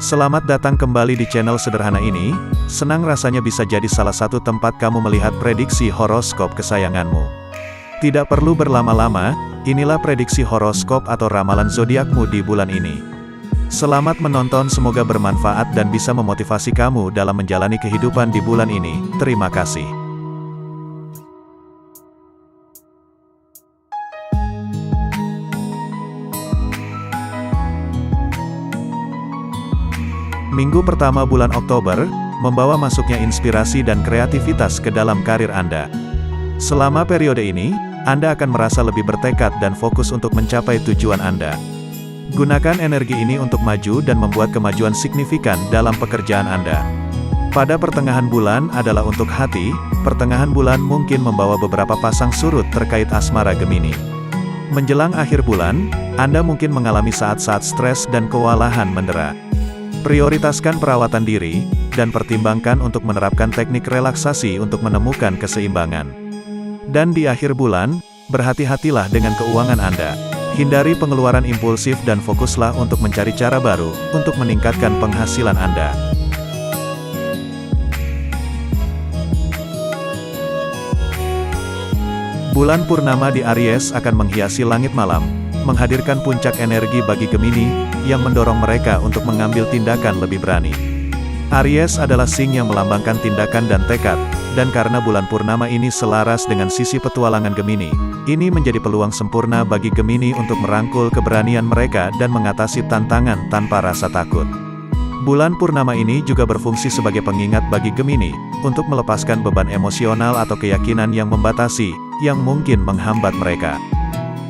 Selamat datang kembali di channel sederhana ini. Senang rasanya bisa jadi salah satu tempat kamu melihat prediksi horoskop kesayanganmu. Tidak perlu berlama-lama, inilah prediksi horoskop atau ramalan zodiakmu di bulan ini. Selamat menonton, semoga bermanfaat dan bisa memotivasi kamu dalam menjalani kehidupan di bulan ini. Terima kasih. Minggu pertama bulan Oktober, membawa masuknya inspirasi dan kreativitas ke dalam karir Anda. Selama periode ini, Anda akan merasa lebih bertekad dan fokus untuk mencapai tujuan Anda. Gunakan energi ini untuk maju dan membuat kemajuan signifikan dalam pekerjaan Anda. Pada pertengahan bulan adalah untuk hati, pertengahan bulan mungkin membawa beberapa pasang surut terkait asmara Gemini. Menjelang akhir bulan, Anda mungkin mengalami saat-saat stres dan kewalahan mendera. Prioritaskan perawatan diri, dan pertimbangkan untuk menerapkan teknik relaksasi untuk menemukan keseimbangan. Dan di akhir bulan, berhati-hatilah dengan keuangan Anda. Hindari pengeluaran impulsif dan fokuslah untuk mencari cara baru, untuk meningkatkan penghasilan Anda. Bulan purnama di Aries akan menghiasi langit malam, menghadirkan puncak energi bagi Gemini, yang mendorong mereka untuk mengambil tindakan lebih berani. Aries adalah Sing yang melambangkan tindakan dan tekad, dan karena bulan purnama ini selaras dengan sisi petualangan Gemini, ini menjadi peluang sempurna bagi Gemini untuk merangkul keberanian mereka dan mengatasi tantangan tanpa rasa takut. Bulan purnama ini juga berfungsi sebagai pengingat bagi Gemini, untuk melepaskan beban emosional atau keyakinan yang membatasi, yang mungkin menghambat mereka.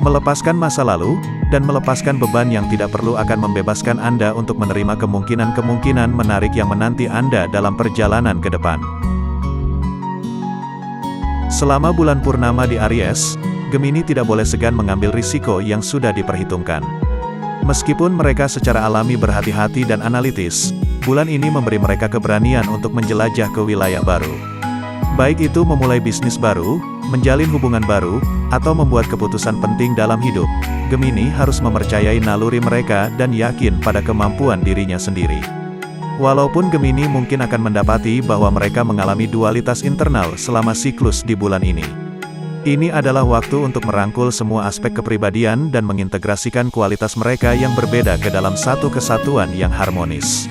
Melepaskan masa lalu, dan melepaskan beban yang tidak perlu akan membebaskan Anda untuk menerima kemungkinan-kemungkinan menarik yang menanti Anda dalam perjalanan ke depan. Selama bulan purnama di Aries, Gemini tidak boleh segan mengambil risiko yang sudah diperhitungkan. Meskipun mereka secara alami berhati-hati dan analitis, bulan ini memberi mereka keberanian untuk menjelajah ke wilayah baru. Baik itu memulai bisnis baru, menjalin hubungan baru, atau membuat keputusan penting dalam hidup, Gemini harus mempercayai naluri mereka dan yakin pada kemampuan dirinya sendiri. Walaupun Gemini mungkin akan mendapati bahwa mereka mengalami dualitas internal selama siklus di bulan ini. Ini adalah waktu untuk merangkul semua aspek kepribadian dan mengintegrasikan kualitas mereka yang berbeda ke dalam satu kesatuan yang harmonis.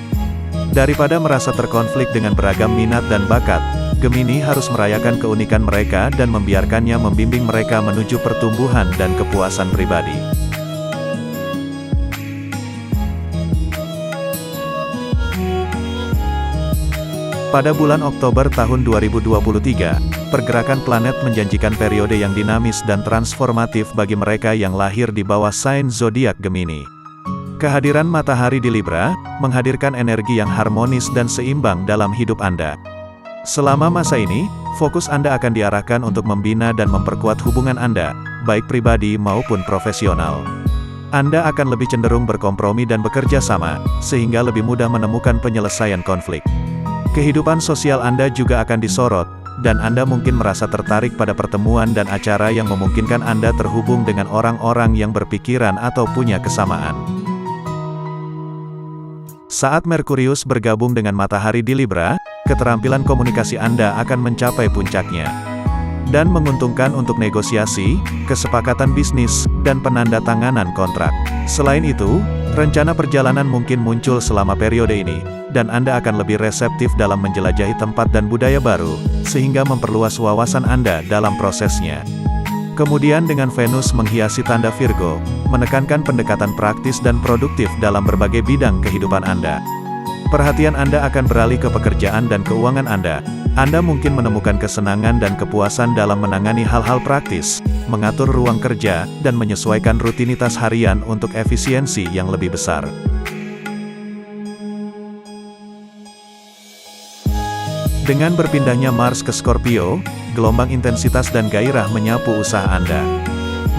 Daripada merasa terkonflik dengan beragam minat dan bakat, Gemini harus merayakan keunikan mereka dan membiarkannya membimbing mereka menuju pertumbuhan dan kepuasan pribadi. Pada bulan Oktober tahun 2023, pergerakan planet menjanjikan periode yang dinamis dan transformatif bagi mereka yang lahir di bawah sign zodiak Gemini. Kehadiran matahari di Libra, menghadirkan energi yang harmonis dan seimbang dalam hidup Anda. Selama masa ini, fokus Anda akan diarahkan untuk membina dan memperkuat hubungan Anda, baik pribadi maupun profesional. Anda akan lebih cenderung berkompromi dan bekerja sama, sehingga lebih mudah menemukan penyelesaian konflik. Kehidupan sosial Anda juga akan disorot, dan Anda mungkin merasa tertarik pada pertemuan dan acara yang memungkinkan Anda terhubung dengan orang-orang yang berpikiran atau punya kesamaan. Saat Merkurius bergabung dengan matahari di Libra, keterampilan komunikasi Anda akan mencapai puncaknya. Dan menguntungkan untuk negosiasi, kesepakatan bisnis, dan penandatanganan kontrak. Selain itu, rencana perjalanan mungkin muncul selama periode ini, dan Anda akan lebih reseptif dalam menjelajahi tempat dan budaya baru, sehingga memperluas wawasan Anda dalam prosesnya. Kemudian dengan Venus menghiasi tanda Virgo, menekankan pendekatan praktis dan produktif dalam berbagai bidang kehidupan Anda. Perhatian Anda akan beralih ke pekerjaan dan keuangan Anda. Anda mungkin menemukan kesenangan dan kepuasan dalam menangani hal-hal praktis, mengatur ruang kerja, dan menyesuaikan rutinitas harian untuk efisiensi yang lebih besar. Dengan berpindahnya Mars ke Scorpio, gelombang intensitas dan gairah menyapu usaha Anda.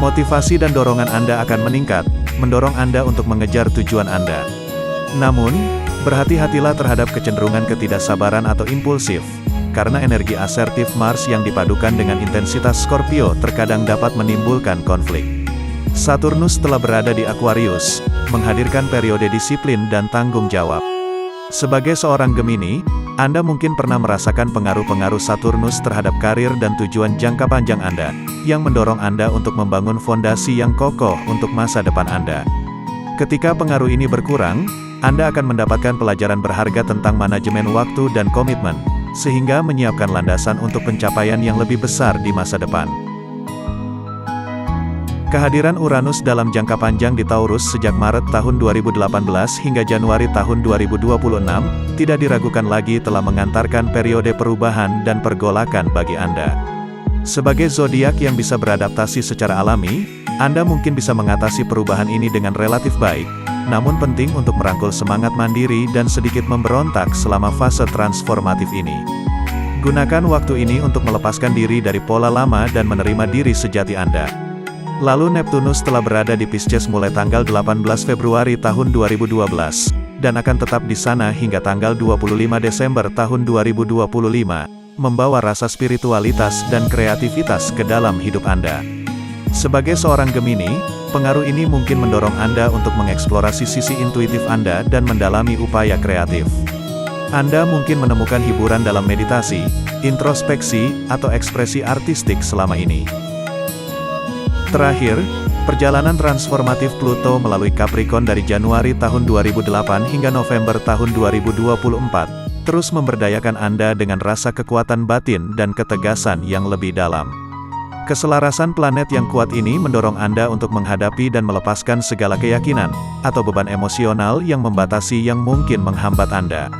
Motivasi dan dorongan Anda akan meningkat, mendorong Anda untuk mengejar tujuan Anda. Namun, berhati-hatilah terhadap kecenderungan ketidaksabaran atau impulsif, karena energi asertif Mars yang dipadukan dengan intensitas Scorpio terkadang dapat menimbulkan konflik. Saturnus telah berada di Aquarius, menghadirkan periode disiplin dan tanggung jawab. Sebagai seorang Gemini, Anda mungkin pernah merasakan pengaruh-pengaruh Saturnus terhadap karir dan tujuan jangka panjang Anda, yang mendorong Anda untuk membangun fondasi yang kokoh untuk masa depan Anda. Ketika pengaruh ini berkurang, Anda akan mendapatkan pelajaran berharga tentang manajemen waktu dan komitmen, sehingga menyiapkan landasan untuk pencapaian yang lebih besar di masa depan. Kehadiran Uranus dalam jangka panjang di Taurus sejak Maret tahun 2018 hingga Januari tahun 2026, tidak diragukan lagi telah mengantarkan periode perubahan dan pergolakan bagi Anda. Sebagai zodiak yang bisa beradaptasi secara alami, Anda mungkin bisa mengatasi perubahan ini dengan relatif baik, namun penting untuk merangkul semangat mandiri dan sedikit memberontak selama fase transformatif ini. Gunakan waktu ini untuk melepaskan diri dari pola lama dan menerima diri sejati Anda. Lalu Neptunus telah berada di Pisces mulai tanggal 18 Februari tahun 2012, dan akan tetap di sana hingga tanggal 25 Desember tahun 2025, membawa rasa spiritualitas dan kreativitas ke dalam hidup Anda. Sebagai seorang Gemini, pengaruh ini mungkin mendorong Anda untuk mengeksplorasi sisi intuitif Anda dan mendalami upaya kreatif. Anda mungkin menemukan hiburan dalam meditasi, introspeksi, atau ekspresi artistik selama ini. Terakhir, perjalanan transformatif Pluto melalui Capricorn dari Januari tahun 2008 hingga November tahun 2024, terus memberdayakan Anda dengan rasa kekuatan batin dan ketegasan yang lebih dalam. Keselarasan planet yang kuat ini mendorong Anda untuk menghadapi dan melepaskan segala keyakinan, atau beban emosional yang membatasi yang mungkin menghambat Anda.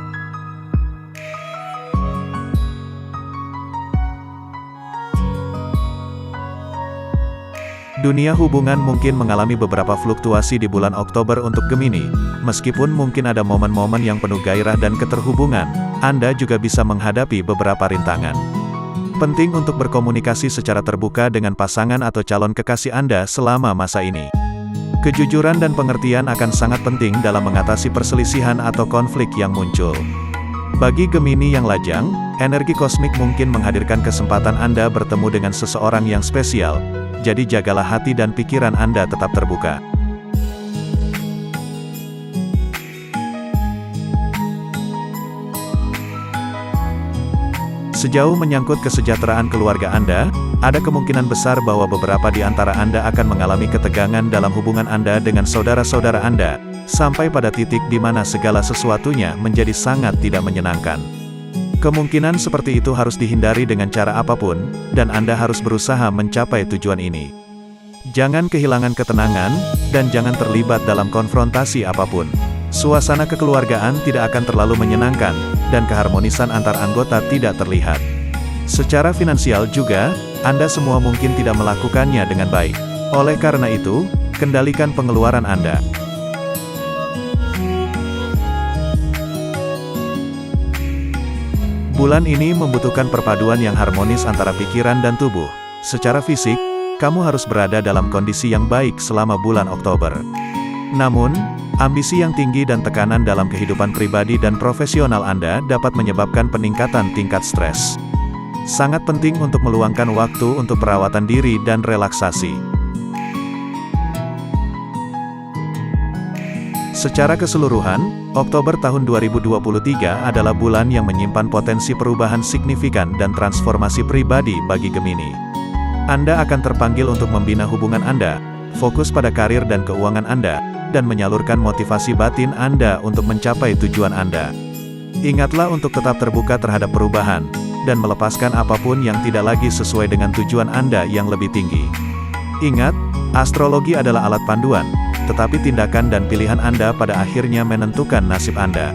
Dunia hubungan mungkin mengalami beberapa fluktuasi di bulan Oktober untuk Gemini. Meskipun mungkin ada momen-momen yang penuh gairah dan keterhubungan, Anda juga bisa menghadapi beberapa rintangan. Penting untuk berkomunikasi secara terbuka dengan pasangan atau calon kekasih Anda selama masa ini. Kejujuran dan pengertian akan sangat penting dalam mengatasi perselisihan atau konflik yang muncul. Bagi Gemini yang lajang, energi kosmik mungkin menghadirkan kesempatan Anda bertemu dengan seseorang yang spesial. Jadi jagalah hati dan pikiran Anda tetap terbuka. Sejauh menyangkut kesejahteraan keluarga Anda, ada kemungkinan besar bahwa beberapa di antara Anda akan mengalami ketegangan dalam hubungan Anda dengan saudara-saudara Anda, sampai pada titik di mana segala sesuatunya menjadi sangat tidak menyenangkan. Kemungkinan seperti itu harus dihindari dengan cara apapun, dan Anda harus berusaha mencapai tujuan ini. Jangan kehilangan ketenangan, dan jangan terlibat dalam konfrontasi apapun. Suasana kekeluargaan tidak akan terlalu menyenangkan, dan keharmonisan antar anggota tidak terlihat. Secara finansial juga, Anda semua mungkin tidak melakukannya dengan baik. Oleh karena itu, kendalikan pengeluaran Anda. Bulan ini membutuhkan perpaduan yang harmonis antara pikiran dan tubuh. Secara fisik, kamu harus berada dalam kondisi yang baik selama bulan Oktober. Namun, ambisi yang tinggi dan tekanan dalam kehidupan pribadi dan profesional Anda dapat menyebabkan peningkatan tingkat stres. Sangat penting untuk meluangkan waktu untuk perawatan diri dan relaksasi. Secara keseluruhan, Oktober tahun 2023 adalah bulan yang menyimpan potensi perubahan signifikan dan transformasi pribadi bagi Gemini. Anda akan terpanggil untuk membina hubungan Anda, fokus pada karir dan keuangan Anda, dan menyalurkan motivasi batin Anda untuk mencapai tujuan Anda. Ingatlah untuk tetap terbuka terhadap perubahan, dan melepaskan apapun yang tidak lagi sesuai dengan tujuan Anda yang lebih tinggi. Ingat, astrologi adalah alat panduan, tetapi tindakan dan pilihan Anda pada akhirnya menentukan nasib Anda.